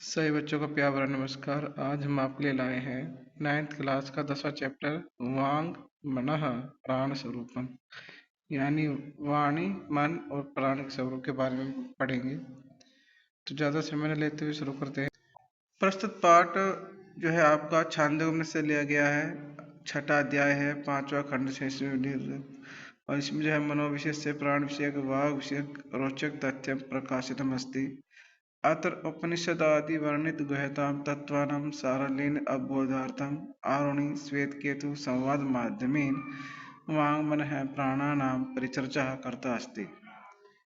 सभी बच्चों को प्यार भरा नमस्कार। आज हम आपके लिए लाए हैं 9th क्लास का 10वां चैप्टर वांग मनः प्राण स्वरूपम, यानी वाणी, मन और प्राण के स्वरूप के बारे में पढ़ेंगे। तो ज़्यादा समय न लेते हुए शुरू करते हैं। प्रस्तुत पाठ जो है आपका छांदोग्य से लिया गया है। छठा अध्याय है, 5वां खंड से और इसमें जो है मनोविषय से प्राण विषय वाग विषय रोचक तथ्य प्रकाशितम अस्ति। अत्र उपनिषदादि वर्णित गुह्यतां तत्त्वानां सारल्येन अवबोधार्थम् आरुणि श्वेतकेतु संवाद माध्यमेन वाङ्मनः प्राणानां परिचर्चा कर्ता अस्ति।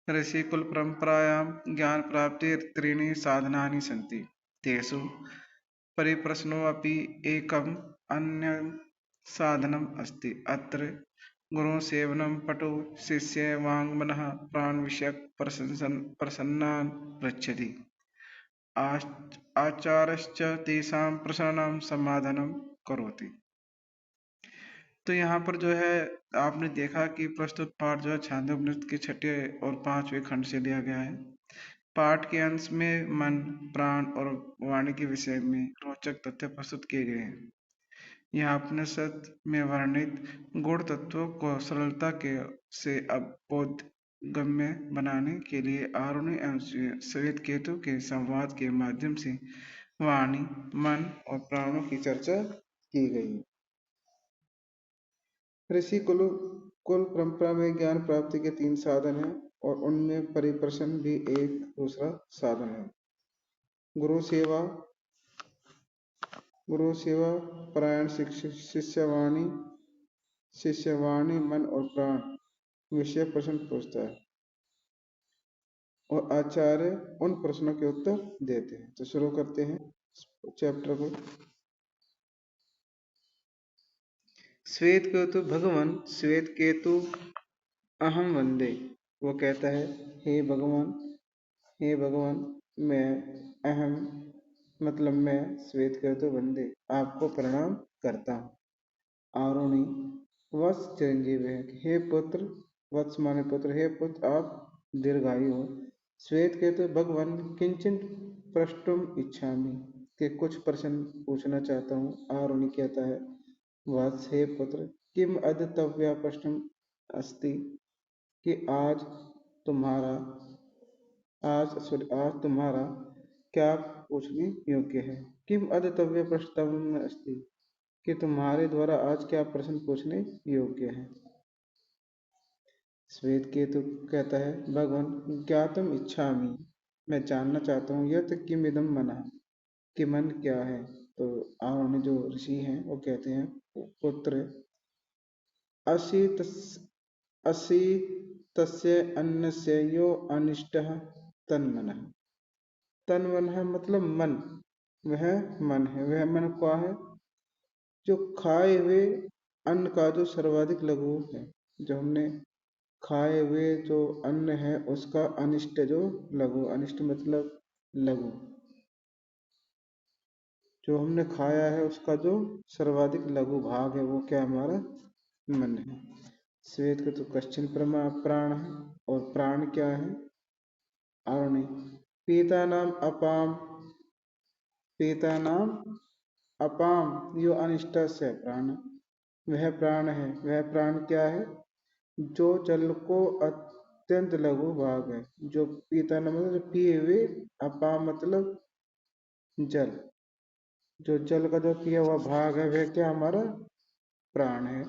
ऋषिकुल परंपरायां ज्ञान प्राप्ति त्रीणि साधनानि सन्ति। तेषु परिप्रश्नोऽपि एकम् अन्यं साधनम् अस्ति। अत्र गुरुसेवनं पटु शिष्ये वाङ्मनः प्राणविषयक प्रसन्नान् पृच्छति। आचार्यश्च तेषां प्रश्नानां समाधानं करोति। तो यहाँ पर जो है आपने देखा कि प्रस्तुत पाठ जो है छांदोग्योपनिषद के छठे और 5वें खंड से लिया गया है। पाठ के अंश में मन, प्राण और वाणी के विषय में रोचक तथ्य प्रस्तुत किए गए हैं। यहाँ उपनिषद में वर्णित गुण तत्वों को सरलता के से बोधगम्य बनाने के लिए आरुणि एवं श्वेतकेतु के संवाद के माध्यम से वाणी, मन और प्राणों की चर्चा की गई। ऋषि कुल परंपरा में ज्ञान प्राप्ति के 3 साधन हैं और उनमें परिप्रश्न भी एक दूसरा साधन है। गुरु सेवा परायण शिष्यवाणी मन और प्राण विषय प्रश्न पूछता है और आचार्य उन प्रश्नों के उत्तर देते हैं। तो शुरू करते हैं चैप्टर को। श्वेत केतु भगवान श्वेत केतु अहम वंदे। वो कहता है, हे भगवान मैं अहम मतलब मैं श्वेत केतु वंदे आपको प्रणाम करता हूँ। आरुणि वत्स चिरंजीव है, हे पुत्र, वत्स माने पुत्र, हे पुत्र आप दीर्घायु हो। श्वेत केतु भगवान किंचन प्रष्टुम इच्छामि के कुछ प्रश्न पूछना चाहता हूँ। आरुणि कहता है, वत्स हे पुत्र, किम अद्यतव्य प्रश्न अस्ति कि आज तुम्हारा क्या पूछने योग्य है। किम अद्यतव्य प्रश्न अस्ति कि तुम्हारे द्वारा आज क्या प्रश्न पूछने योग्य है। श्वेत केतु कहता है, भगवान ज्ञातुम इच्छामि मैं जानना चाहता हूँ, यत् किम इदम मनः कि मन क्या है। तो आरुणि जो ऋषि हैं वो कहते हैं, पुत्र असि तस्य अन्नस्य यो अनिष्टः तन्मनः। तन्मनः मतलब मन, वह मन है। वह मन क्या है? जो खाए हुए अन्न का जो सर्वाधिक लघु है। जो हमने खाए हुए जो अन्न है उसका अनिष्ट जो लघु, अनिष्ट मतलब लघु, जो हमने खाया है उसका जो सर्वाधिक लघु भाग है वो क्या हमारा मन है। श्वेत के तो कश्चिन प्राण है और प्राण क्या है। आरुणि पीता नाम अपाम यो अनिष्ट से प्राण, वह प्राण है। वह प्राण क्या है? जो जल को अत्यंत लघु भाग है। जो पीता नाम मतलब जो पिए हुए, अपाम मतलब जल, जो जल का जो पिया हुआ भाग है वह क्या हमारा प्राण है।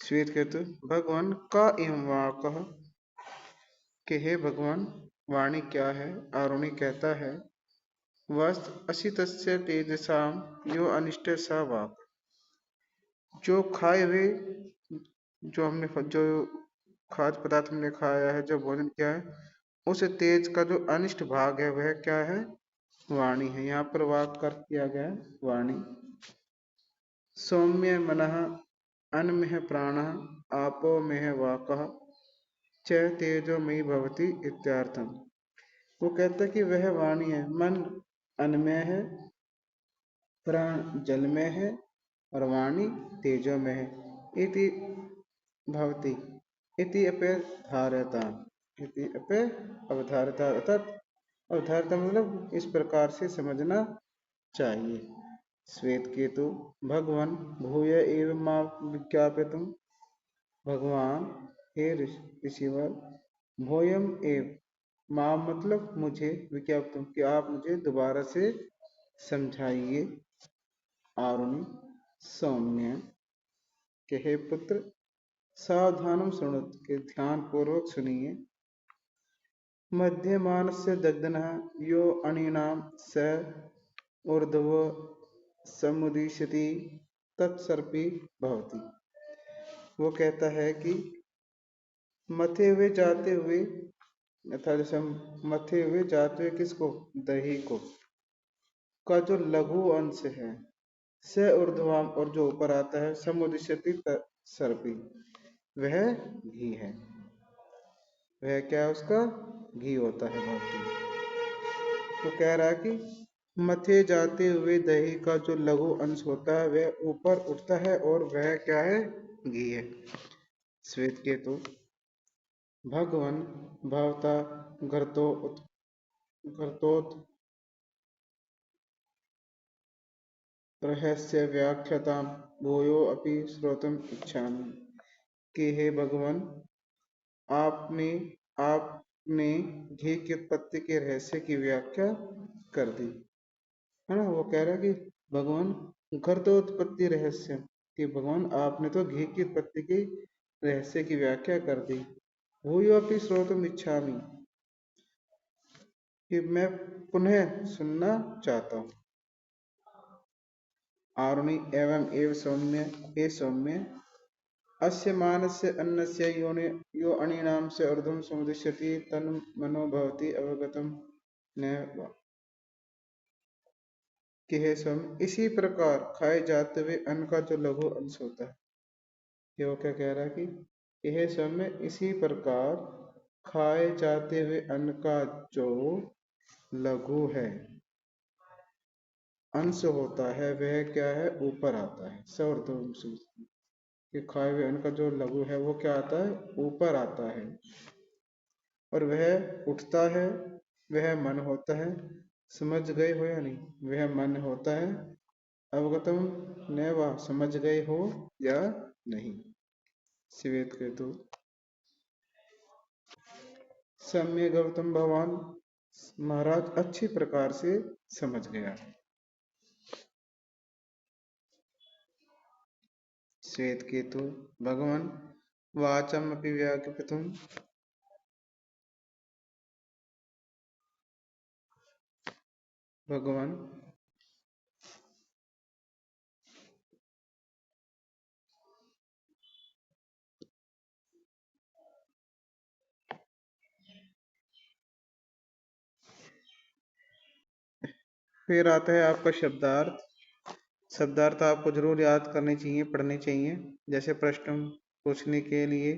श्वेत केतु भगवान का एवं वाकः कि हे भगवान वाणी क्या है। आरुणि कहता है, वस्त असितस्य तेजसाम यो अनिष्ट सा वाक, जो खाए हुए, जो खाद्य पदार्थ हमने खाया है, जो भोजन किया है, उस तेज का जो अनिष्ट भाग है वह क्या है? वाणी है। यहाँ पर वाक कर किया गया है वाणी। सौम्य मनः, अन्न में है प्राण, आपो में है वाकः, च तेजो मयि भवति इत्यार्थम। वो कहता है कि वह वाणी है, मन अन्न में है, प्राण जल में है और वाणी तेजो में है। इति भवति इति अपे धारयता, इति अपे अवधारता, अर्थात अवधारता मतलब इस प्रकार से समझना चाहिए। श्वेत केतु, भगवान भूय एव मां विज्ञापितुम, भगवान हे ऋषिवर, भूयम एव मां मतलब मुझे, विज्ञापितुम कि आप मुझे दोबारा से समझाइए। आरुणि सौम्य के हे पुत्र, सावधानम सुनत के ध्यान पूर्वक सुनिए। मध्यमानस्य दग्धनः यो अणीनाम स ऊर्ध्व समुदीशति तत्सर्पी भवति। वो कहता है कि मथे हुए जाते हुए, अर्थात जैसे मथे हुए जाते हुए किसको? दही को, का जो लघु अंश है, स ऊर्ध्वाम और जो ऊपर आता है, समुदिशति सर्पी वह घी है। वह क्या है? उसका घी होता है भक्ति। तो कह रहा है कि मथे जाते हुए दही का जो लघु अंश होता है वह ऊपर उठता है और वह क्या है? घी है। श्वेत केतु, भगवान भवता घर्तोत रहस्य व्याख्याता भूयो अपि श्रोतुम इच्छामि। कि हे भगवान, आपने आपने घी की उत्पत्ति के रहस्य की व्याख्या कर दी है ना। वो कह रहा है कि भगवान घर्तोत्पत्ति रहस्य, कि भगवान आपने तो घी की उत्पत्ति की रहस्य की व्याख्या कर दी। भूयो अपि श्रोतुम इच्छामि, कि मैं पुनः सुनना चाहता हूँ। आरुणि एवं एव सौम्य, ए सौम्य, अस्य मानस्य अन्नस्य यो अणीनाम से अर्धम समुदिश्यति तन मनो भवति अवगतम न। कि हे सौम्य, इसी प्रकार खाए जाते हुए अन्न का जो लघु अंश होता है, ये वो क्या कह रहा है कि हे सौम्य, इसी प्रकार खाए जाते हुए अन्न का जो लघु है अंश होता है वह क्या है? ऊपर आता है। सवर्धम कि खाए हुए अन्न का जो लघु है वो क्या आता है? ऊपर आता है और वह उठता है, वह मन होता है। समझ गए हो या नहीं? वह मन होता है। अवगतम न वा, समझ गए हो या नहीं? श्वेत केतु, सम्य गौतम भगवान, महाराज अच्छी प्रकार से समझ गया। श्वेत केतु, भगवान वाचम अपि व्याख्यातुम, भगवान फिर आता है आपका शब्दार्थ। शब्दार्थ आपको जरूर याद करने चाहिए, पढ़ने चाहिए। जैसे प्रश्न पूछने के लिए,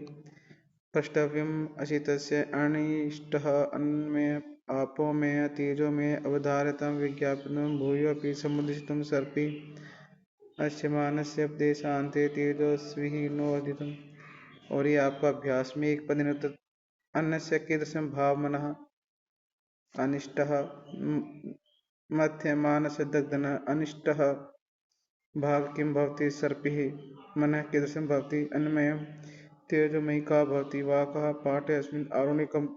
प्रष्टव्यम अशितस्य अनिष्टः अन्न में आपो में तेजो में अवधारितम विज्ञापनम भूयो अपि समुदितम सर्पि अश्यमानस्य उपदेशान्ते तेजस्विनोदितम। और ये आपका अभ्यास में एक पद अन्न से कीदृशं भाव मनः अनिष्टः मध्यमानस्य दग्धनः अनिष्टः भाग किं भवति सर्पिः मनः कीदृशं भवति अन्नमयं तेजोमयी का भवति वाकः पाठे अस्मिन् आरुणिकम्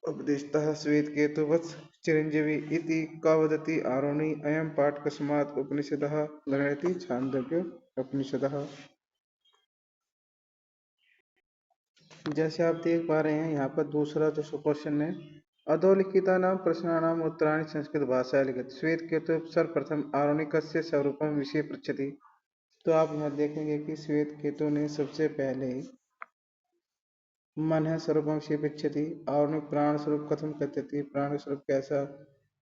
उपदिष्टः श्वेत केतुवत् चिरंजीवी इति का वदति आरुणि अयं पाठ कस्मात् उपनिषदः गृह्णाति छान्दोग्य उपनिषदः। जैसे आप देख पा रहे हैं यहाँ पर दूसरा जो क्वेश्चन है, अधोलिखिता नाम प्रश्नानाम उत्तराणि संस्कृत भाषा लिखित। श्वेत केतु सर्वप्रथम आरुणिकस्य स्वरूपम विषय पृच्छति। तो आप यहाँ देखेंगे कि श्वेत केतु ने सबसे पहले मन है स्वरूपम शिपिच्छति आरुणि प्राण स्वरूप कथम कथ्यति प्राण स्वरूप कैसा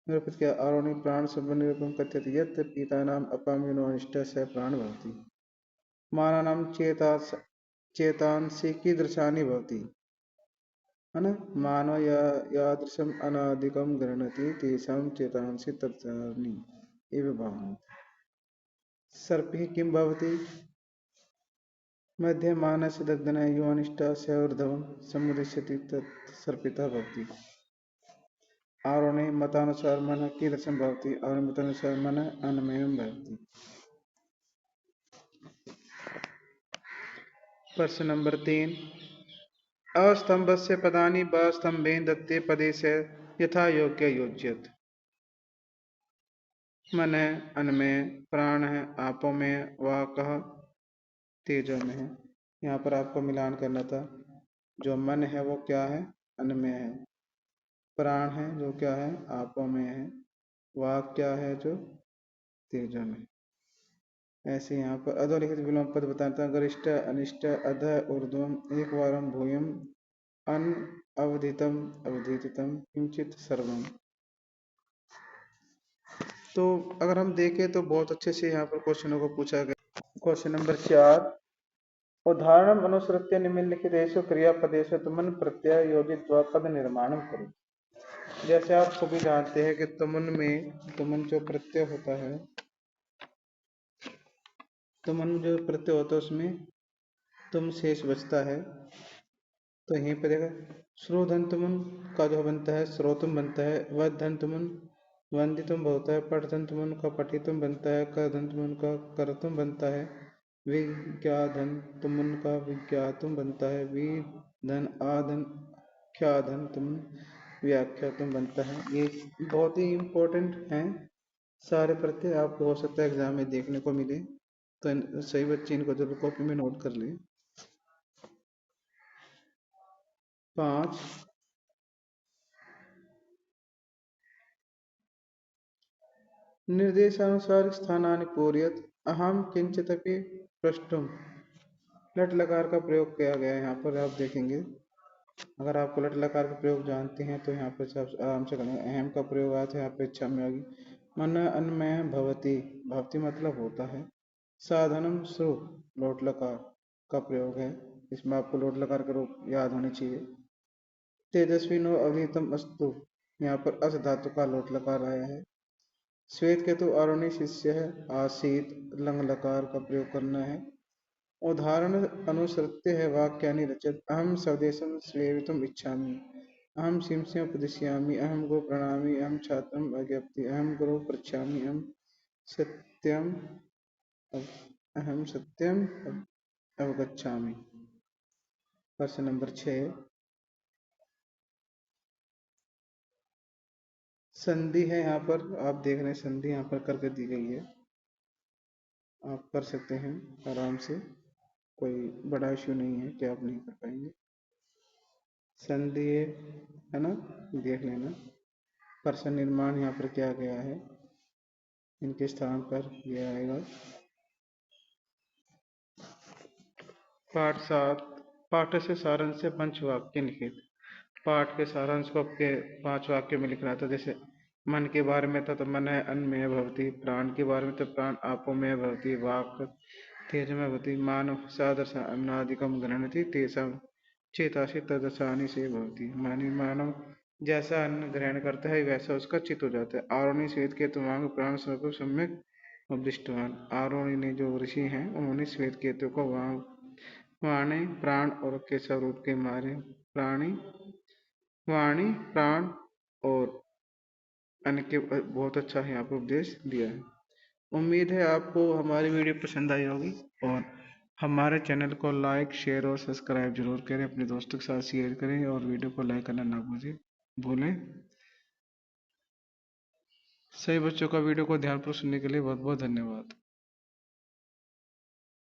निरूपित किया आरुणि प्राण स्वरूप निरूपम कथ्यति यत् पीतानाम अपामिनो अनिष्ट स प्राण भवति मानानाम चेतांसि कीदृशानि भवति है ना मानव यादृशम अनादिकम गृह्णति तेषां चेतांसि तत्सानि एव भवन्ति सर्पिः किं भवति मध्ये मानस्य दग्धन योनिष्ठा स ऊर्ध्वं समुदिश्यति तत् सर्पितः भवति आरोणे मतानुसार मन कीदृशं भवति आरोणे मतानुसार मन अन्नमयं भवति। प्रश्न नंबर 3 अस्तंभस्य पदानि बस्तंभेन दत्ते पदे से यथा योग्य योज्यत मन है अन्नमय प्राण है आपो में वाकः तेजो में है। यहाँ पर आपको मिलान करना था। जो मन है वो क्या है अन्नमय है प्राण है जो क्या है आपो में है वाक क्या है जो तेजो में। ऐसे यहाँ पर अधोलिखित विलोम पद बताता गरिष्ठ अनिष्ट अध ऊर्ध्वम एक वारम भूयम अन अवधितम अवधितम किंचित सर्वम। तो अगर हम देखें तो बहुत अच्छे से यहाँ पर क्वेश्चनों को पूछा गया। क्वेश्चन नंबर 4 उदाहरण अनुसृत्य निम्नलिखितेषु क्रियापदेषु तुमन प्रत्यय योजित पद निर्माणम करो। जैसे आप सभी जानते हैं कि तुमन जो प्रत्यय होता है उसमें तुम शेष बचता है। तो यहीं पर देखा श्रोधन तुमन का जो बनता है श्रोतुम बनता है वधन तुमन वंदितुम होता है पठधन तुमन का पठितुम बनता है करधन तुमन का करतुम बनता है विज्ञाधन तुमन का विज्ञातुम बनता है विधन आधन ख्याधन तुमन व्याख्यातुम बनता है। ये बहुत ही इम्पोर्टेंट हैं सारे प्रत्यय आपको हो सकता है एग्जाम में देखने को मिले तो सही बच्चे इनको जरूर कॉपी में नोट कर लें। 5 निर्देशानुसार स्थानानि पूर्यत अहम किंचितपि पृष्ठुम लट लकार का प्रयोग किया गया है। यहाँ पर आप देखेंगे अगर आपको लट लकार का प्रयोग जानते हैं तो यहाँ पर आराम से करेंगे। अहम का प्रयोग आया था यहाँ पे इच्छा में आ गई। मन अन्नमय भवती भवती मतलब होता है। साधनम श्रु लोट लकार का प्रयोग है इसमें आपको लोट लकार का रूप याद होनी चाहिए। तेजस्वी नो अभितम अस्तु यहाँ पर अस धातु का लोट लकार आया है। श्वेत केतु आरोणी शिष्य है आसीत लंग लकार का प्रयोग करना है। उदाहरण अनुसृत्य है वाक्यानि रचत अहम स्वदेशम सेवितुम इच्छामि अहम शिंस्य उपदिश्यामि अहम गो प्रणामि अहम छात्रम अज्ञप्ति अहम गुरु पृच्छामि अहम सत्यम अवगच्छामि। प्रश्न नंबर 6 संधि है यहाँ पर आप देख रहे हैं संधि यहाँ पर करके दी गई है आप कर सकते हैं आराम से कोई बड़ा इश्यू नहीं है कि आप नहीं कर पाएंगे। संधि है ना देख लेना। प्रश्न निर्माण यहाँ पर किया गया है इनके स्थान पर यह आएगा। पाठ 7 पाठ से सारांश से पंचवाक्य लिखित। पाठ के सारांश को आपके 5 वाक्य में लिखना था। जैसे मन के बारे में था तो मन है अन्नमय भवति प्राण के बारे में तो प्राण आपोमय भवति वाक् तेजमय भवति मानव सादर्श अन्नादिकम गृह्णति तेषां चेतासि तदसानि से भवति। मानव जैसा अन्न ग्रहण करता है वैसा उसका चित्त हो जाता है। आरोणी श्वेत केतु वांग प्राण स्वरूप सम्यक उपदिष्टवान। आरोणी ने जो ऋषि हैं उन्होंने श्वेत केतु को वाणी प्राण और के स्वरूप के मारे वाणी प्राण और अन्य के बहुत अच्छा यहाँ पर उपदेश दिया है। उम्मीद है आपको हमारी वीडियो पसंद आई होगी और हमारे चैनल को लाइक शेयर और सब्सक्राइब जरूर करें। अपने दोस्तों के साथ शेयर करें और वीडियो को लाइक करना ना भूलें। सभी बच्चों का वीडियो को ध्यानपूर्वक सुनने के लिए बहुत बहुत धन्यवाद।